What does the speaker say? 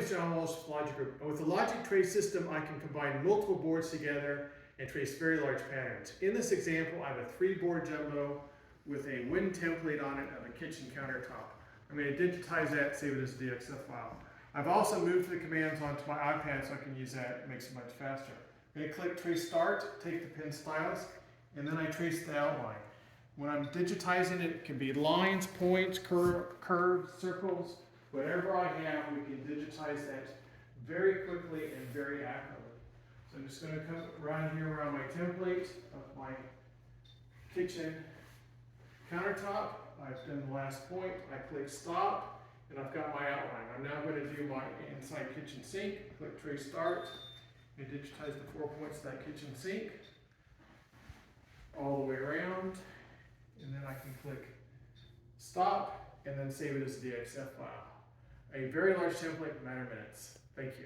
is John Walsh with Logic Group, and with the Logic Trace system I can combine multiple boards together and trace very large patterns. In this example I have a 3-board jumbo with a wind template on it of a kitchen countertop. I'm going to digitize that, save it as a DXF file. I've also moved the commands onto my iPad so I can use that. It makes it much faster. I'm going to click Trace Start, take the pen stylus, and then I trace the outline. When I'm digitizing it, it can be lines, points, curves, circles, whatever I have, we can digitize that very quickly and very accurately. So I'm just going to come around here around my template of my kitchen countertop. I've done the last point. I click Stop, and I've got my outline. I'm now going to do my inside kitchen sink. Click Trace Start, and digitize the 4 points of that kitchen sink all the way around. And then I can click Stop, and then save it as a DXF file. A very large template in a matter of minutes. Thank you.